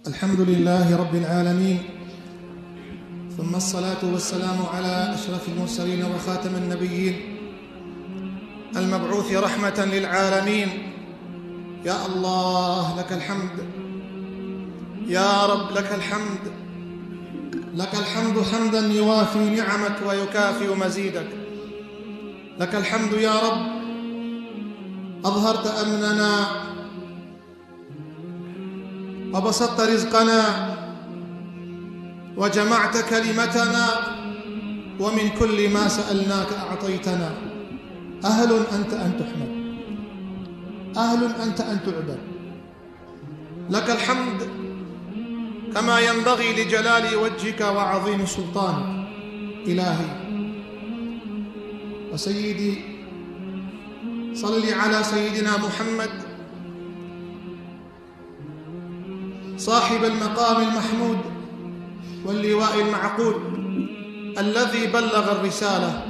الحمد لله رب العالمين، ثم الصلاة والسلام على أشرف المرسلين وخاتم النبيين المبعوث رحمة للعالمين. يا الله لك الحمد، يا رب لك الحمد، لك الحمد حمدا يوافي نعمك ويكافئ مزيدك. لك الحمد يا رب، أظهرت أمننا وبسطت رزقنا وجمعت كلمتنا، ومن كل ما سألناك أعطيتنا. أهل أنت أن تحمد، أهل أنت أن تعبد. لك الحمد كما ينبغي لجلال وجهك وعظيم سلطانك. إلهي وسيدي، صل على سيدنا محمد صاحب المقام المحمود واللواء المعقود، الذي بلغ الرسالة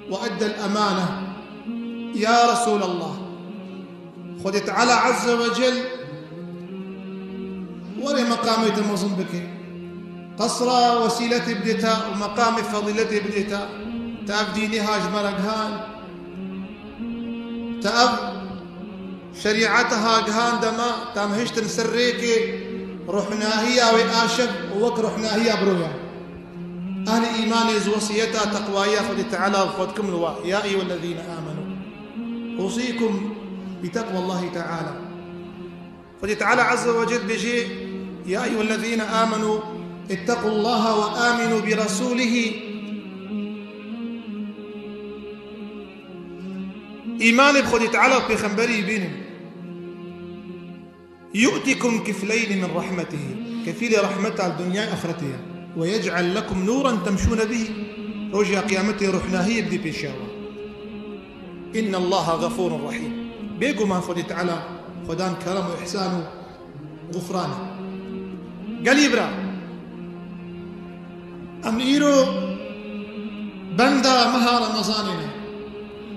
وأدى الأمانة. يا رسول الله، خذ تعالى عز وجل ولمقامة مزنبك قصر وسيلة بدتا ومقام فضيلة بدتا تأبدي نهاج مرقهان تأب شريعتها قهان دما تامهشت نسريكي روحنا هي وآشف ووك روحنا هي برويا. أهل إيمان وصيتها تقوايا خذ تعالى وخذكم الواء. يا أيها الذين آمنوا أوصيكم بتقوى الله تعالى. خذ تعالى عز وجل بجي يا أيها الذين آمنوا اتقوا الله وآمنوا برسوله. إيمان بخذ تعالى بخنبري بينهم يؤتكم كفلين من رحمته، كفيل رحمته الدنيا آخرتها، ويجعل لكم نورا تمشون به. رجع قيامته رحنا هي بدي بيشاوة. إن الله غفور رحيم. بيقوا ما خذ تعالى خدان كرم وإحسان وغفرانه. قال يبرا أميرو بندا مها رمضاننا،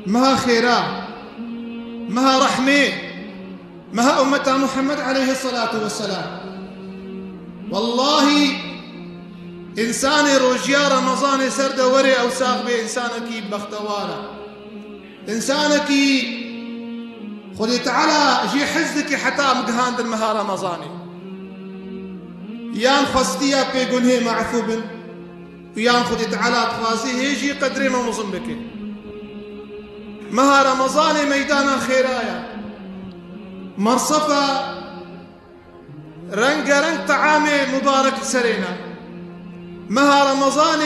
مها خيرا، مها رحمة، مها أمة محمد عليه الصلاة والسلام. والله إنسان رجيا رمضان سرد وري أو ساق به إنسانك بختوارا، إنسانك خذي تعالى جي حزك حتى مقهان المها رمضاني. يان خستيا بيقونه معثوب، ويان خذي تعالى تخاسي هيجي قدري ما مصنبك. مها رمضان ميدانا خيرايا مرصفة رنگ طعامي مبارك سرينا. مها رمضان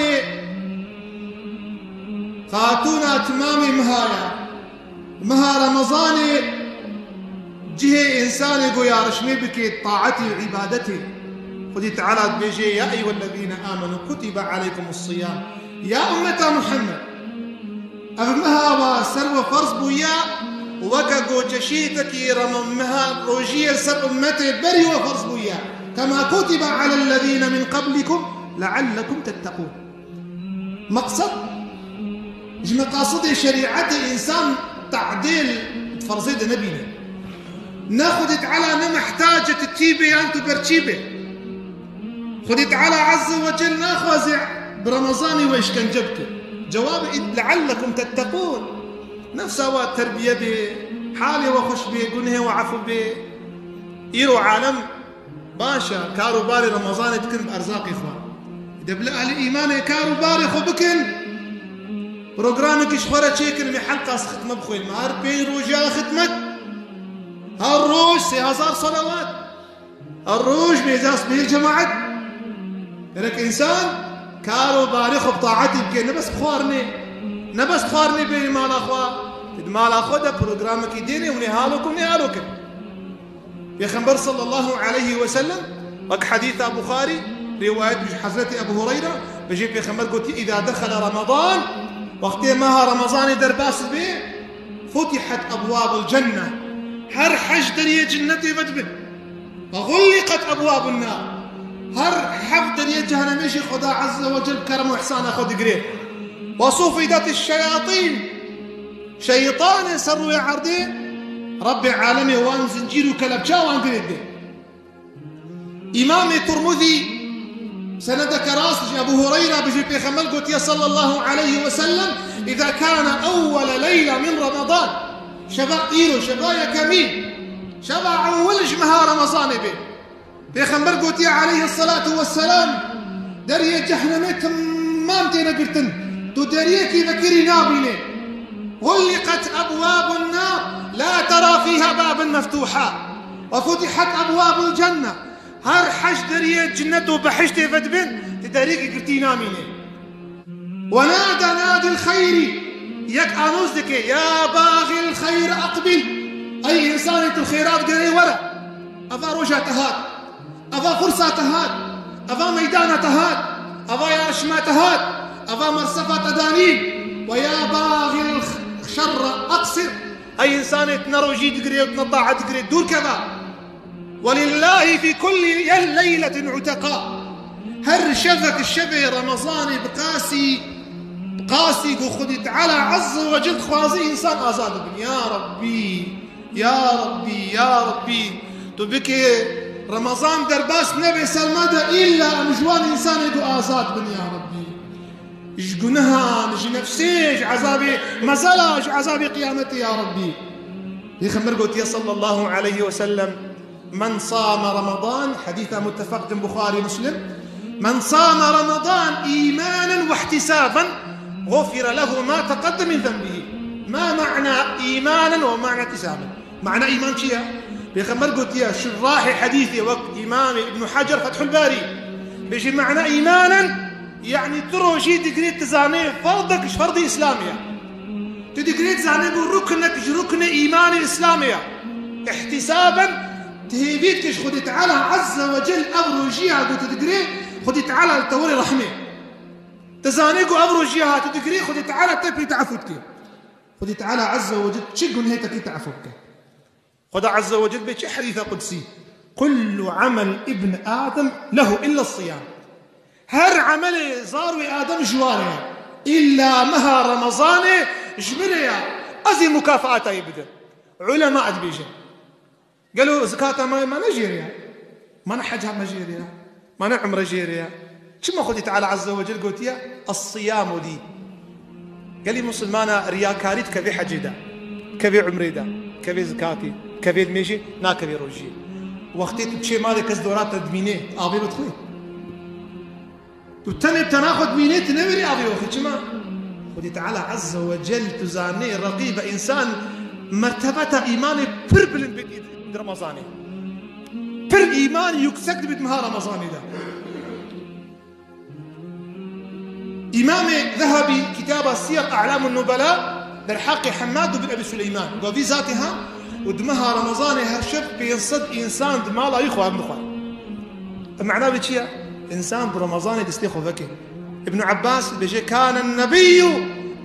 خاتونا تمامي مهايا. مها رمضان جهة إنسان يقول يا رشمي بك طاعتي وعبادتي. خذي تعالى بيجي يا أيها الذين آمنوا كتب عليكم الصيام. يا أمة محمد أغمها وسروا فرص بويا وكا جوجشيتك رممها روجية سر أمتي بري وفرص بويا، كما كتب على الذين من قبلكم لعلكم تتقون. مقصد مقاصد شريعة إنسان تعديل فرزيد نبينا. ناخذ تعالى نمحتاجة تتيبي أنتو برتيبي. خذ تعالى عز وجل ناخذ برمضان وإيش كان جبته جواب لعلكم تتقون. نفسها التربية بحالي وخش بقنه وعفو إيرو عالم باشا كارو باري رمضان تكن بأرزاق إخوان. إذا بلا أهل إيمان كارو باري خو بكن بروغرامك إشخورة شيكل من حلقة ختمة بخوي المهار بين روجا ختمة هالروج 3000 صلوات. الروج بيزاس به الجماعة لك إنسان كارو باريخو بطاعتي بكي نبس خوارني بين مال أخوة مال أخوة ده بروغرامك يديني ونهالكم نهالكم. يا خنبر صلى الله عليه وسلم وك حديث أبو بخاري رواية حضرة أبو هريرة بجيب يا خنبر قلت إذا دخل رمضان وقت ما رمضان درباس به فتحت أبواب الجنة. هر حج درية جنتي فتبه وغلقت أبواب النار. هر حفظ درية جهنم يشي خدا عز وجل كرم وإحسان أخذ قريه. وصفدت الشياطين شيطان سروا يا عردين رب العالمين وان زنجيرو كلبشا وان قريده إمام الترمذي سندك راسج أبو هريرة بجي بيخمل قلت يا صلى الله عليه وسلم إذا كان أول ليلة من رمضان شبع إيرو شبايا كمين شبع أولج مها رمضان به بيخمل قلت يا عليه الصلاة والسلام دريا جهنمي تمامتين قرتن تو دريا كي ذكري نابيني غلقت أبواب النار لا ترى فيها بابا مفتوحا وفتحت أبواب الجنة هر حش دريا جنته بحشته فدبن تدريك قرتي ناميني ونادى نادي الخير يك أنوزك يا باغي الخير أقبل أي إنسان الخيرات قري ورا أفا رجع تهاد أفا فرصة تهاد أفا ميدان تهاد أفا يا أشما تهاد أفا مرصفة تدانين ويا باغي الشر أقصر أي إنسان تنروجي تقري وتنطاع تقري دور كذا ولله في كل ليلة عتقاء هر شفك الشبه رمضاني بقاسي وخدت على عز وجل خوازي إنسان آزاد بن يا ربي يا ربي يا ربي تبك رمضان درباس نبي سلمده إلا أمجوان إنسان يقو آزاد بن يا ربي إجقنها نجي نفسيج عذابي مزلاج عذابي قيامتي يا ربي يخمر قلت يا صلى الله عليه وسلم من صام رمضان حديث متفق بخاري مسلم من صام رمضان إيمانا واحتسابا غفر له ما تقدم من ذنبه ما معنى إيمانا ومعنى احتسابا معنى إيمان شيء بيخمر قلت يا شراح حديثي وقت إمام ابن حجر فتح الباري بيجي معنى إيمانا يعني ترو شيء تقريد تزاني فرضك فرض إسلامية تقريد تزاني ركنك ركن إيماني إسلامية احتسابا تهيبيتكش خدت على عز وجل أبرو جيها قلت تقريد خدت على التوري رحمه تزانيقو أبرو جيها تقريد خدت على تبي تعفدك خدت على عز وجل تشقن هي تكي تعفدك خد عز وجل بيش حديث قدسي كل عمل ابن آدم له إلا الصيام هر عمل زاروي آدم جواريا إلا مها رمضان جمريا أزي مكافآتا يبدأ علماء بيجي قالوا زكاة ما نجيريا ما نحجها مجيريا ما نعمر جيريا شما خدت على عز وجل قلت يا الصيام دي قال لي مسلمانا رياكاريت كبي حجدا كبي عمريدا كبي زكاتي كبي الميجي نا كبي روجي وقتي تشي مالي كز دورات تدميني أبي بتخوي تتنب تناخد ميني تنمري أبي وخي شما خدت على عز وجل تزاني رقيب إنسان مرتبة إيماني بربل بدي رمضاني بر إيماني يكسك بدمها رمضاني ده إمام ذهبي كتاب السير أعلام النبلاء للحق حماد بن أبي سليمان وفي ذاتها ودمها رمضاني هرشب بينصد إنسان دما لا يخوى ابن خوى المعنى بيشيا إنسان برمضاني دستيخو ذكي ابن عباس بيجي كان النبي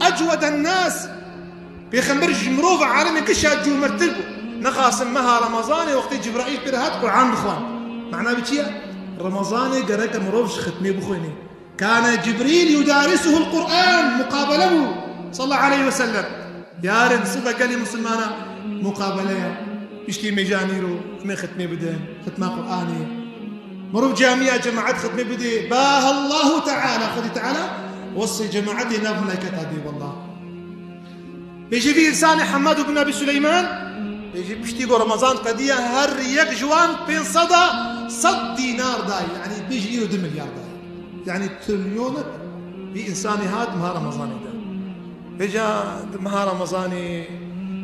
أجود الناس بيخمر جمروف عالمي كشاد جو مرتبه نخاص مها رمضاني وقت جبرائيل برهات قرآن بخوان معنى بيشيا رمضاني قرأت مروفش ختمي بخويني كان جبريل يدارسه القرآن مقابله صلى الله عليه وسلم يا رب صفة قال لي مسلمانا مقابلة يشتي مجانيرو من ختمي بدين ختمة قرآني مروف جامعة جماعات ختمي بدين باه الله تعالى خذي تعالى وصي جماعتي ناف ملائكة دي والله بيجي في إنسان حماد بن أبي سليمان بيجي بيشتيقوا رمضان قضية هر يك جوان بين صد دينار داي يعني بيجي له 2 مليار داي يعني تريليونك بإنساني هاد مها رمضاني ده بيجا مها رمضاني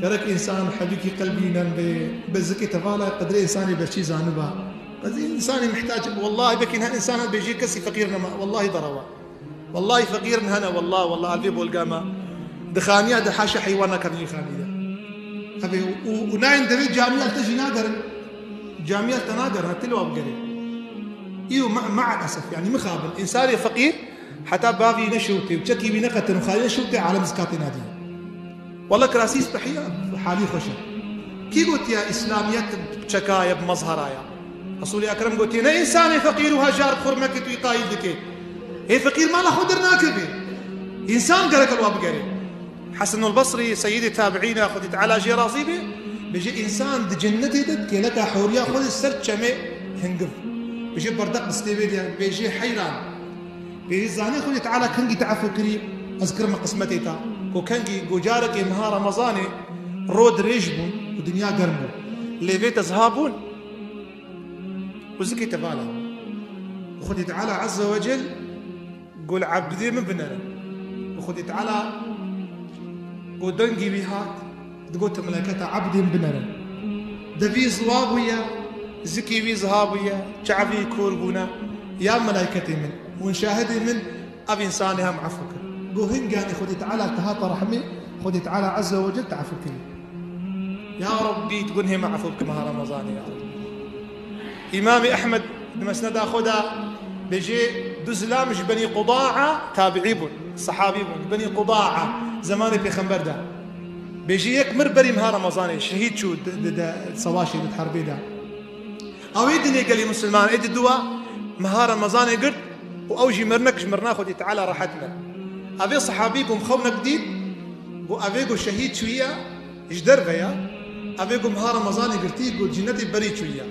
يرك إنسان حبيكي قلبي نم بزكي تفالا قدر إنساني بشي زانبا قدر إنساني محتاج والله بكي نها إنسان بيجي كسي فقيرنا والله ضروا والله فقير هنا والله البيب والقامة دخانية ده حاشا حيوانا كرني خانية أبي وناين دري جامعة تجي نادر جامعة تنادر هتلو أبقري إيو مع الأسف يعني مخابل إنسان فقير حتى بابي نشوتي وشكي بنقة وخالي نشوتي على مسكاتي نادي والله كراسيس بحياة حالي خشة كي قلت يا إسلاميات بشكاية بمظهرايا رسولي أكرم قلت يا إنسان فقير وهجار خرمك ويطايل دكي هي فقير ما له خدرناك به إنسان قالك الواب قري حسن البصري سيدي التابعين أخذت على جراسي به بيجي إنسان دي جنتي دك لك حوريا خذ السرد شمي هنقف بيجي بردق بستيبيديا بيجي حيران بيجي زاني خذي تعالى كنجي تعفو كريم أذكر ما قسمتي تا وكنجي جوجارك مها رمضاني رود ريجبون ودنيا قرمو اللي بيت أزهابون وزكي تبالا وخذي تعالى عز وجل قول عبدي من بنر وخذي تعالى قول دنجي بيهات تقول ملائكة عبدي من بنر دبي زوابويا زكي بي زهابويا شعبي كوربونا يا ملائكتي من ونشاهدي من أبي إنسانها معفوك قول هنقاني خذي تعالى تهاطى رحمي خذي تعالى عز وجل تعفوك يا ربي تقولها معفوك مها رمضان يا رب. إمام أحمد مسند أخذها بيجي دزلامش بني قضاعة تابعيبون صحابيبون بني قضاعة زمان في خنبر ده بيجي يكمر بري مها رمضان شهيد شو صواشي الحربي ده أو يدني قال لي مسلمان إيد الدواء مها رمضان قلت وأوجي مرنك مرنا خذي تعالى راحتنا أبي صحابيكم خونا جديد وأبيكم شهيد شوية إجدر بيا أبيكم مها رمضان قلتي قلت جنتي بري شوية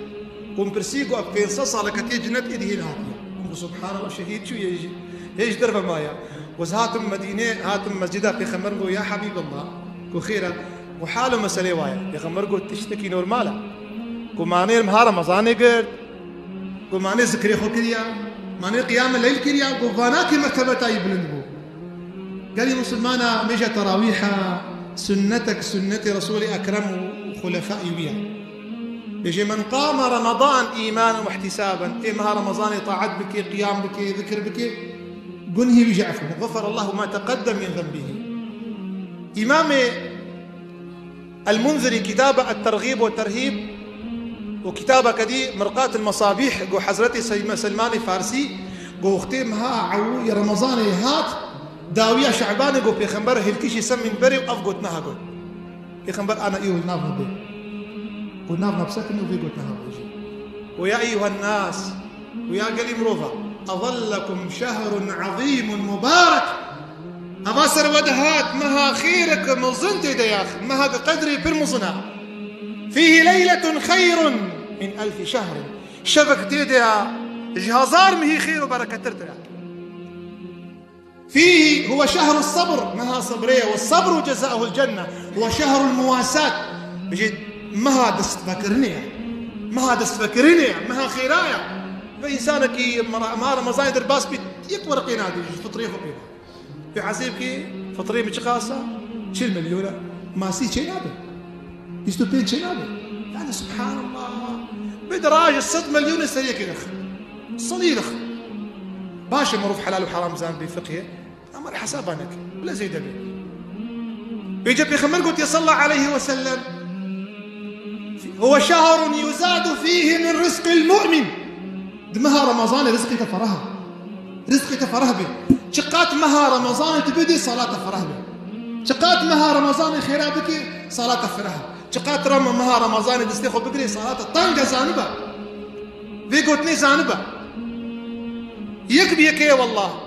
قوم برسيقو أبقين صصة لكتي جنت إدهين هاتيا سبحان الله شهيد شو يجي إيش درب مايا وزهاتم مدينة هاتم مسجدة في خمرقو يا حبيب الله كو خيرا وحاله مسألة وايا يا خمرقو تشتكي نورمالا كو ماني مها رمضان قرد كو ماني ذكري خو كريا ماني قيام الليل كريا كو فاناكي مرتبة يبلندبو قال لي مسلمانا ميجا تراويحا سنتك سنتي رسولي أكرم وخلفائي بيها يجي من قام رمضان إيمانا واحتسابا إمها رمضان طاعت بك قيام بك ذكر بك قنهي بيجي عفو غفر الله ما تقدم من ذنبه. إمام المنذري كتابة الترغيب والترهيب وكتابة كدي مرقاة المصابيح قو حضرتي سلمان الفارسي قو اختيمها عو يا رمضان هات داوية شعبان قو بيخنبر هلكيش يسمي بري وأفقوت نها قو بيخنبر أنا إيوه النافع بي وناف نفسكني وفي قلت نهار ويا أيها الناس ويا قليم روفا أظلكم شهر عظيم مبارك أغاسر ودهات مها خيرك مظنت يا أخي مها قدري بالمظنة فيه ليلة خير من 1000 شهر شبك تيدها جهازار مهي خير وبركة ترتها فيه هو شهر الصبر مها صبرية والصبر جزاؤه الجنة هو شهر المواساة بجد مها دست فكرني مها خيرايا فإنسانك ما رمضان يدر باس بيت يكبر قينادي فطريه فقيرة في عزيبك فطريه مشخاصة شيل مليونة ما سي شيء نابي يستوبين شيء نابي يعني سبحان الله بدراج الصد مليون سريك يا أخي صليل أخي باشا معروف حلال وحرام زان بفقهه أمر حسابانك ولا زي دبي بيجي بيخمر قلت صلى الله عليه وسلم هو شهر يزاد فيه من رزق المؤمن دمها رمضان رزقك فرها به شقات مها رمضان تبدي صلاة فرها به شقات مها رمضان خيرا بك صلاة فرها شقات مها رمضان دستيخو بكري صلاة طنقة زانبة في قوتني زانبة يكبي يكي والله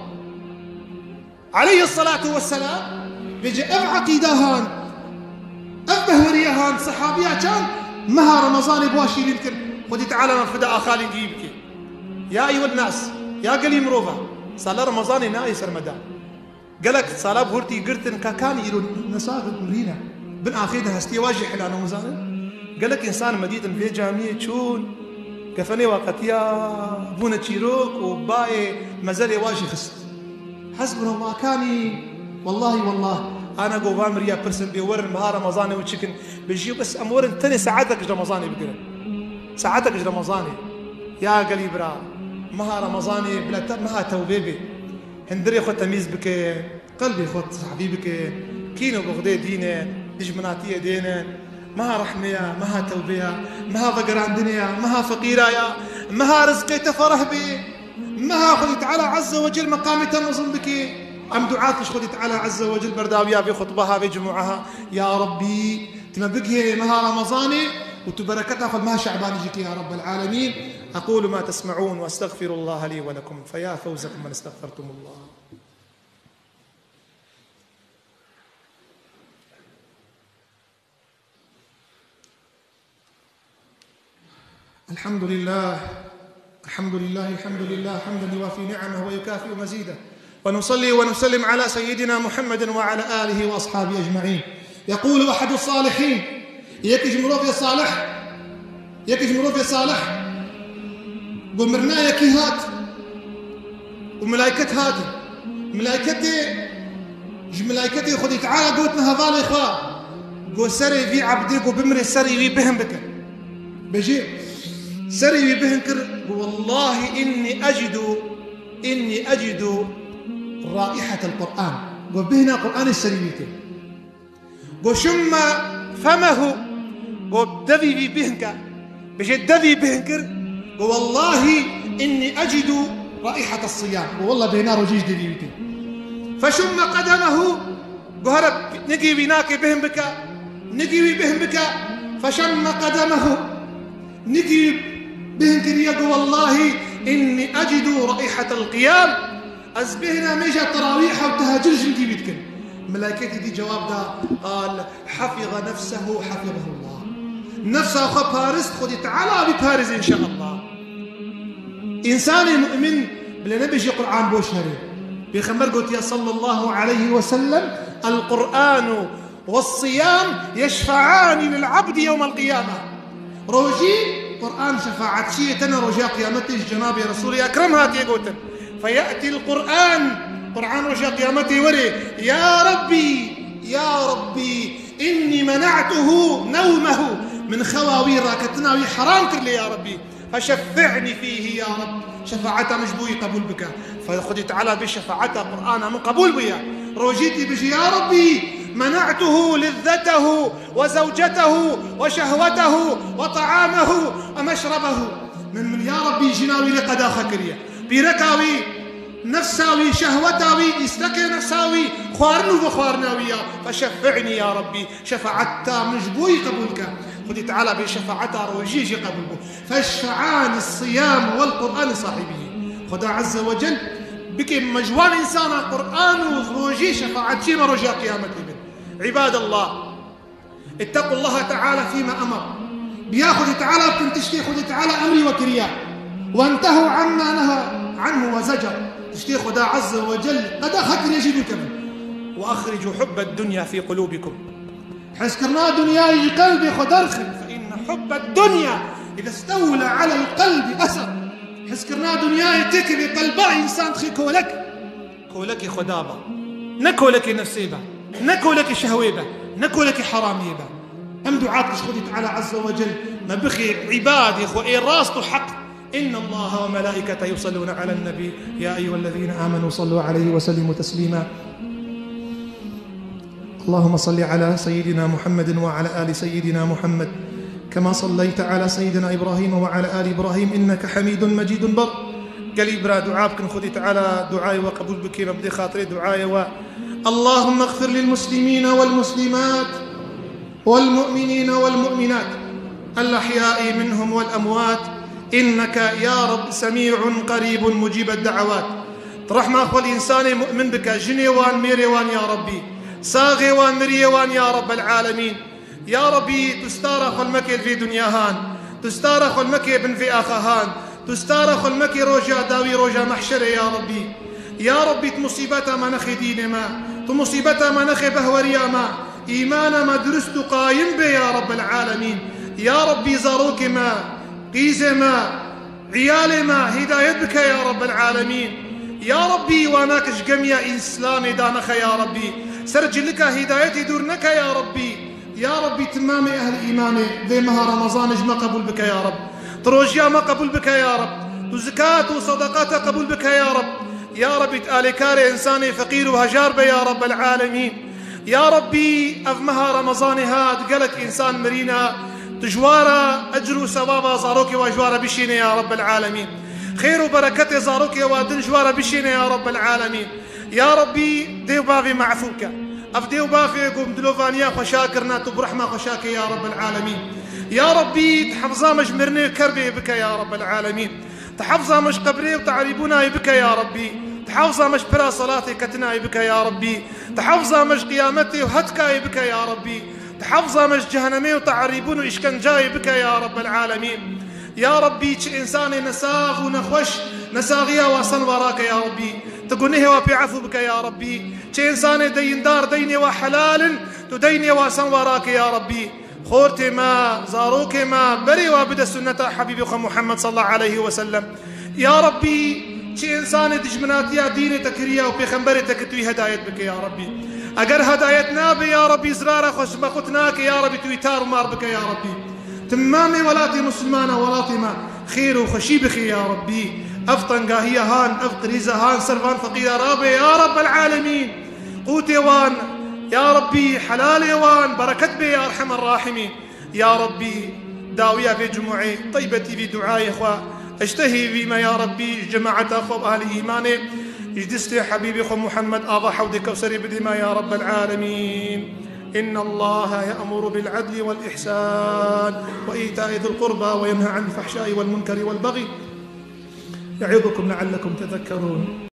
عليه الصلاة والسلام بيجي عقيدة هان أبهورية هان صحابية كان مها رمضان بواشي يمكن خذي تعالى من فدا أخالي نجيبك يا أيها الناس يا قليم روفا صلاة رمضان نايس رمضان قالك صلاة بهورتي قرتن كان يلو نساق مرينا بن آخيدها هستي واجي حلال رمضان قالك إنسان مديد في جامعة شون كفني وقت يا بونا تشيروك وباي مازال واجي خست حسبنا الله كاني والله أنا قوام ريا برسم بيورن مها رمضاني وتشكن بيجي بس أمورن تاني ساعتك رمضاني بقرن ساعتك رمضاني يا قليبرا مها رمضاني بلا مها توبيبي هندري خو تميز بك قلبي خو حبيبك كينو بغدي دينه دجمناتيه دينه مها رحمية مها توبية مها ضقران دنيا مها فقيرة مها رزقي تفرح بي مها خذي تعالى عز وجل مقامي تنظم بك أم دعاتش خذي تعالى عز وجل برداوية بخطبها بجمعها يا ربي تنبقها مها رمضاني وتبركتها خذ مها شعبان يجيك يا رب العالمين. أقول ما تسمعون وأستغفر الله لي ولكم فيا فوزكم من استغفرتم الله. الحمد لله حمدا يوافي نعمه ويكافئ مزيده، ونصلي ونسلم على سيدنا محمد وعلى آله وأصحابه أجمعين. يقول أحد الصالحين يكش مروف صالح قمرنا يكي هات وملائكة هات ملائكتي خذي تعالى قوتنا هذا إخوة قو سري في عبدي قو بمري سري في بهم بك بجي سري في بهم كر والله إني أجد رائحة القرآن قو بهنا قرآن السريويتي قو شم فمه قو دذي في بهنك بجي دذي بهنكر قو والله إني أجد رائحة الصيام والله بهنا رجيج دذيويتي فشم قدمه قهرب نقي بناكي بهم بك فشم قدمه نقي بهم كريق والله إني أجد رائحة القيام أزبهنا ميجا تراويح وتهاجر جنكي بيتكن ملائكتي دي جواب دا قال حفظ نفسه حفظه الله نفسه أخو بارز خذي تعالى ببارز إن شاء الله إنسان مؤمن بلا نبيجي قرآن بوشهري بخمر قلت يا صلى الله عليه وسلم القرآن والصيام يشفعان للعبد يوم القيامة روجي قرآن شفاعة شيئتنا رجاء قيامته جناب رسول أكرم هاتي قوتن فيأتي القرآن رجاء قيامته وري يا ربي إني منعته نومه من خواوير راكتنا حرام كرلي يا ربي فشفعني فيه يا رب شفاعته مجبوي قبول بك فخذي تعالى بشفاعته قرآن من قبول بيا روجيتي بجي يا ربي منعته لذته وزوجته وشهوته وطعامه ومشربه من يا ربي جناوي لقدا خكريا بيركاوي نفساوي شهوتاوي استكي نفساوي خوارنو وخوارناويا فشفعني يا ربي شفاعتا مجبوي قبولك خذي تعالى بشفاعتا روجيجي قبولك فاشفعان الصيام والقرآن صاحبه خدا عز وجل بك مجوان إنسان القرآن وروجي شفاعتي ورجاء قيامته عباد الله اتقوا الله تعالى فيما أمر بياخذ تعالى بتنتشتي خذ تعالى أمري وكريا وانتهوا عما نهى عنه وزجر تشتي خدا عز وجل قد أخذ يجدكم وأخرجوا حب الدنيا في قلوبكم حسكرنا دنيا يجي قلبي خدرخل فإن حب الدنيا إذا استولى على القلب أثر حسكرنا دنيا يتكبي قلبا إنسان تخي كولك خدابة نكولك نفسيبة نكولك شهويبة نكولك حراميبة أم دعاتك خذي تعالى عز وجل ما بخي عبادي إخوة راستو حق إن الله وملائكته يصلون على النبي يا أيها الذين آمنوا صلوا عليه وسلموا تسليما اللهم صل على سيدنا محمد وعلى آل سيدنا محمد كما صليت على سيدنا إبراهيم وعلى آل إبراهيم إنك حميد مجيد بر قال إبرا دعاء خذي تعالى دعائي وقبول بك مبدي خاطري دعائي اللهم اغفر للمسلمين والمسلمات والمؤمنين والمؤمنات الأحياء منهم والأموات إنك يا رب سميع قريب مجيب الدعوات رحمة أخوة الإنسان مؤمن بك جنيوان ميريوان يا ربي ساغيوان مريوان يا رب العالمين يا ربي تستارخ المكي في دنياهان تستارخ المكي بن في آخاهان تستارخ المكي روجا داوي روجا محشر يا ربي يا ربي تمصيبتا ما نخي دين ما تمصيبتا ما نخي بهوريا ما إيمانا ما درست قايم بي يا رب العالمين يا ربي زاروك ما قيز ما عيال ما هداية بك يا رب العالمين يا ربي واناكش قميا إسلامي دانخ يا ربي سرج لك هدايتي دورنك يا ربي تمام أهل إيماني ذي مها رمضان ما قبول بك يا رب تروجيا ما قبول بك يا رب تزكاة وصدقات قبول بك يا رب تآلي كاري إنساني فقير وهجار بي يا رب العالمين يا ربي أفمها رمضان هاد قالك إنسان مرينا تجوارا أجر سبابا زاروكي وجوارا بشيني يا رب العالمين خير وبركة زاروكي ودن جوارا بشيني يا رب العالمين يا ربي ديو بافي معفوكا أفديو بافي قوم دلوفانيا خشاكرنا برحمة خشاكي يا رب العالمين يا ربي تحفظا مجمرني كربي بك يا رب العالمين تحفظا مش قبري وتعريبنا بك يا ربي تحفظا مش برا صلاتي كتنا بك يا ربي تحفظا مش قيامتي وهتكاي بك يا ربي تحفظا مش جهنمي وتعريبون وإشكنجاي بك يا رب العالمين يا ربي چ إنسان نساغ ونخوش نساغيا وصن وراك يا ربي تقنيه وبعفو بك يا ربي چ إنسان ديندار ديني وحلال تديني وصن وراك يا ربي خورت ما زاروك ما بري وابد السنة حبيبك محمد صلى الله عليه وسلم يا ربي چ إنسان دجمناتيا دين تكريا وبيخنبري تكتوي هدايت بك يا ربي اگر هدايتنا بي يا ربي زرار خوش بخوتناك يا ربي تويتار مار بك يا ربي تمامي ولاتي مسلمانة ولاتي ما خير وخشي بخي يا ربي أفطن قاهية هان أفقريزة هان سرفان فقيرة رابي يا رب العالمين قوتي وان يا ربي حلالي وان بركت بي يا أرحم الراحمين يا ربي داوية في جمعي طيبتي في دعائي إخوة اشتهي بما يا ربي جماعة أخو أهل إيماني اجدستي حبيبي خو محمد آضا حوضي كوسري بدما يا رب العالمين إن الله يأمر بالعدل والإحسان وإيتاء ذي القربى وينهى عن الفحشاء والمنكر والبغي يعظكم لعلكم تذكرون